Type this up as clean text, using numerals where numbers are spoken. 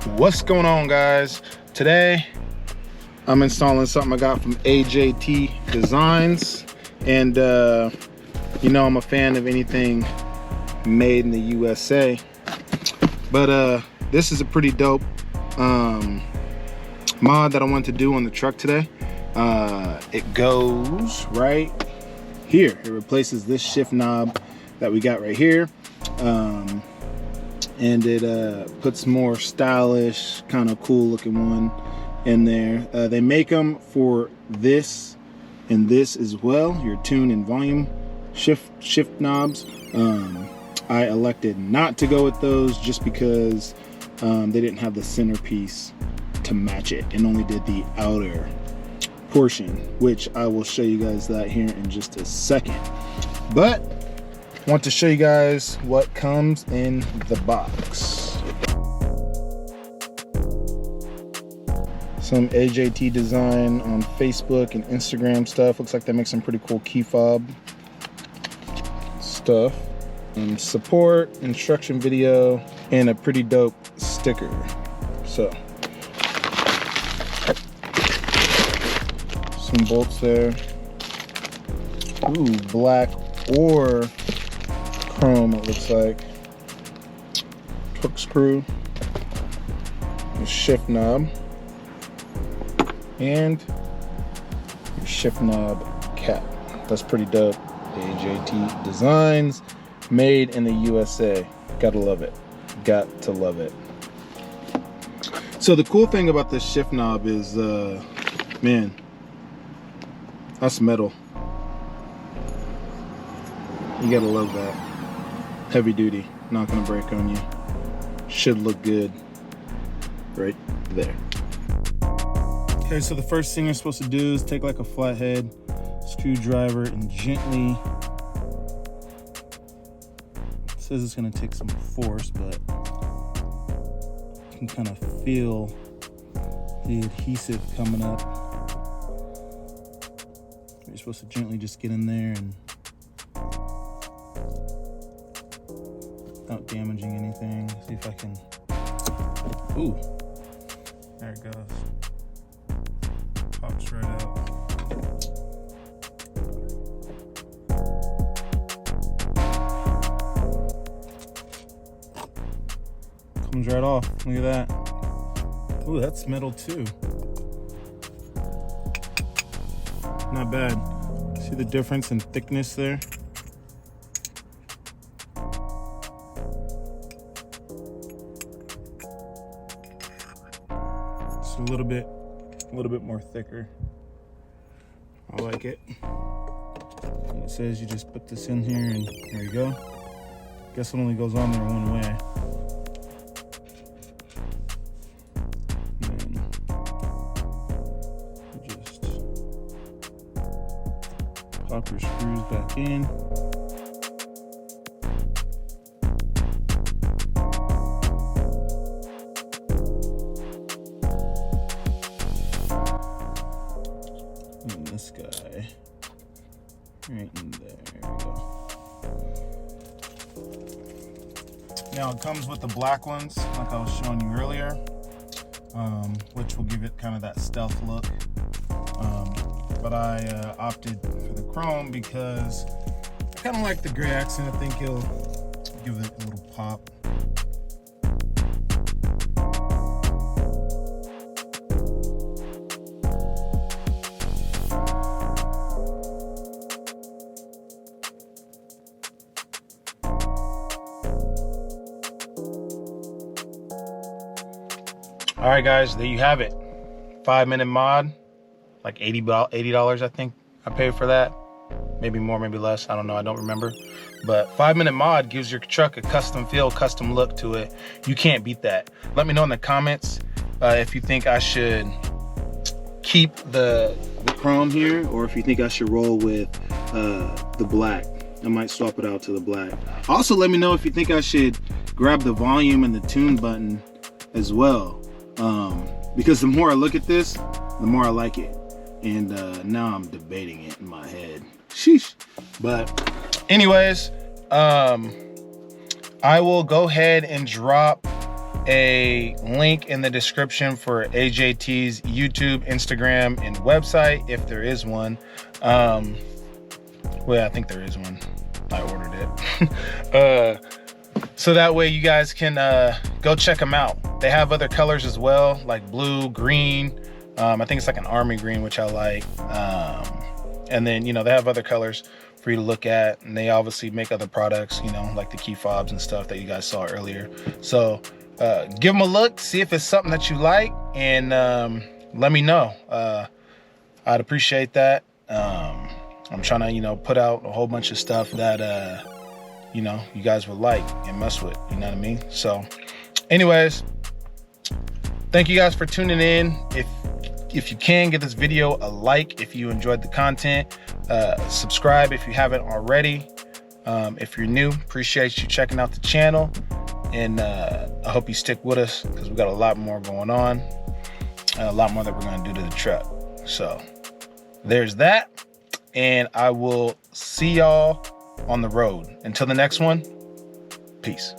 What's going on, guys? Today I'm installing something I got from AJT Designs, and you know I'm a fan of anything made in the USA, but this is a pretty dope mod that I want to do on the truck today. It goes right here. It replaces this shift knob that we got right here, and it puts more stylish, kind of cool looking one in there. They make them for this and this as well, your tune and volume shift knobs. I elected not to go with those just because they didn't have the centerpiece to match it and only did the outer portion, which I will show you guys that here in just a second. But I want to show you guys what comes in the box. Some AJT Design on Facebook and Instagram stuff. Looks like they make some pretty cool key fob stuff. Support, instruction video, and a pretty dope sticker. So, some bolts there. Ooh, black or chrome, it looks like. Torx screw, your shift knob, and your shift knob cap. That's pretty dope. AJT Designs, made in the USA. Gotta love it. Got to love it. So the cool thing about this shift knob is, man, that's metal. You gotta love that. Heavy duty, not gonna break on you. Should look good right there. Okay, so the first thing you're supposed to do is take like a flathead screwdriver and gently, it says it's gonna take some force, but you can kind of feel the adhesive coming up. You're supposed to gently just get in there and without damaging anything. See if I can, ooh, there it goes. Pops right out. Comes right off, look at that. Ooh, that's metal too. Not bad. See the difference in thickness there? It's a little bit more thicker. I like it. And it says you just put this in here and there you go. Guess it only goes on there one way. And you just pop your screws back in. And this guy right in there. There we go. Now it comes with the black ones, like I was showing you earlier, which will give it kind of that stealth look. But I opted for the chrome because I kind of like the gray accent. I think it'll give it a little pop. All right, guys, there you have it. 5-minute mod, like $80, I think I paid for that. Maybe more, maybe less, I don't know, I don't remember. But 5-minute mod gives your truck a custom feel, custom look to it. You can't beat that. Let me know in the comments if you think I should keep the chrome here, or if you think I should roll with the black. I might swap it out to the black. Also, let me know if you think I should grab the volume and the tune button as well. Because the more I look at this, the more I like it. And now I'm debating it in my head. Sheesh. But anyways, I will go ahead and drop a link in the description for AJT's YouTube, Instagram, and website, if there is one. Well, I think there is one. I ordered it. So that way you guys can go check them out. They have other colors as well, like blue, green. I think it's like an army green, which I like. And then, you know, they have other colors for you to look at, and they obviously make other products, you know, like the key fobs and stuff that you guys saw earlier. So give them a look, see if it's something that you like, and let me know. I'd appreciate that. I'm trying to, you know, put out a whole bunch of stuff that you know, you guys would like and mess with, you know what I mean? So anyways, thank you guys for tuning in. If you can, give this video a like if you enjoyed the content. Subscribe if you haven't already. If you're new, appreciate you checking out the channel. And I hope you stick with us, because we got a lot more going on. And a lot more that we're going to do to the truck. So there's that. And I will see y'all on the road. Until the next one, peace.